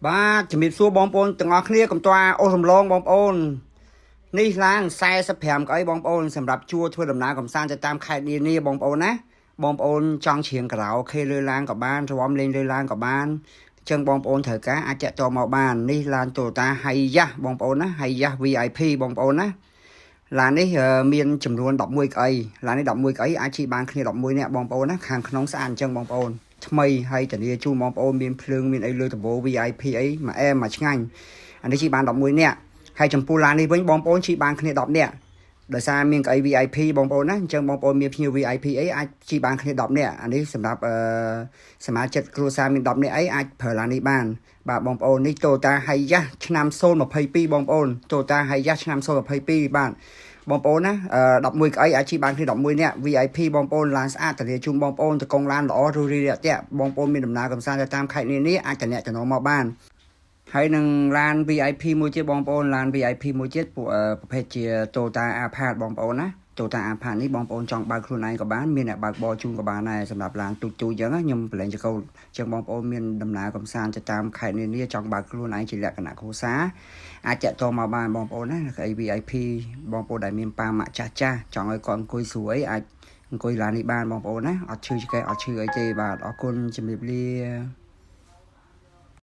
បាទជំរាបសួរបងប្អូនទាំងអស់គ្នាកំតើអូសរំលងបងប្អូននេះឡាន45កៅអីបងប្អូនសម្រាប់ជួធ្វើដំណើរកំសាន្តទៅតាមខេត្តនានាបងប្អូនណាបងប្អូនចង់ច្រៀងការ៉ាអូខេលើឡានក៏បានរំលេងលើឡានក៏បានអញ្ចឹងបងប្អូនត្រូវការអាចតាក់ទងមកបាននេះឡាន Toyota Hiace បងប្អូនណា Hiace VIP បងប្អូនណាឡាននេះមានចំនួន11កៅអីឡាននេះ11កៅអីអាចជិះបានគ្នា11នាក់បងប្អូនណាខាងក្នុងស្អាតអញ្ចឹងបងប្អូនថ្មីហើយធានាជូនបងប្អូនមានភ្លើងមានអីលើដំបូល VIP អីមួយអែមមួយឆ្ងាញ់អានេះជិះបាន11នាក់ហើយចំពោះឡាននេះវិញបងប្អូនជិះបានគ្នា10នាក់ដោយសារមានកៅអី VIP បងប្អូនណាអញ្ចឹងបងប្អូនមានភ្ញៀវ VIP អីអាចជិះបានគ្នា10នាក់អានេះសម្រាប់សមាជិកគ្រួសារមាន10នាក់អីអាចប្រើឡាននេះបានបាទបងប្អូននេះ Toyota Hiace ឆ្នាំ022បងប្អូន Toyota Hiace ឆ្នាំ022បាទបងប្អូនណា11កៅអីអាចជិះបានគ្នា11នាក់ VIP បងប្អូនឡានស្អាតធានាជូនបងប្អូនតកងឡានល្អរួសរាយរាក់ទាក់បងប្អូនមានដំណើរកំសាន្តទៅតាមខេត្តនានាអាចតំណមកបានហើយនឹងឡាន VIP មួយទៀតបងប្អូនឡាន VIP មួយទៀតពួកប្រភេទជា Toyota Alphard បងប្អូនណា Toyota Alphard នេះបងប្អូនចង់បើកខ្លួនឯងក៏បានមានអ្នកបើកបរជូនក៏បានដែរសម្រាប់ឡានទូចៗអញ្ចឹងខ្ញុំប្រឡែងចកោអញ្ចឹងបងប្អូនមានដំណើរកំសាន្តទៅតាមខេត្តនានាចង់បើកខ្លួនឯងជាលក្ខណៈគ្រួសារអាចតាក់ទងមកបានបងប្អូនណាកៅអី VIP បងប្អូនដែលមានប៉ាម៉ាក់ចាស់ចង់ឲ្យគាត់អង្គុយស្រួលអីអាចអង្គុយឡាននេះបានបងប្អូនណាអត់ឈឺឆ្កែអត់ឈឺអីទេបាទអរគុណជំរាបលា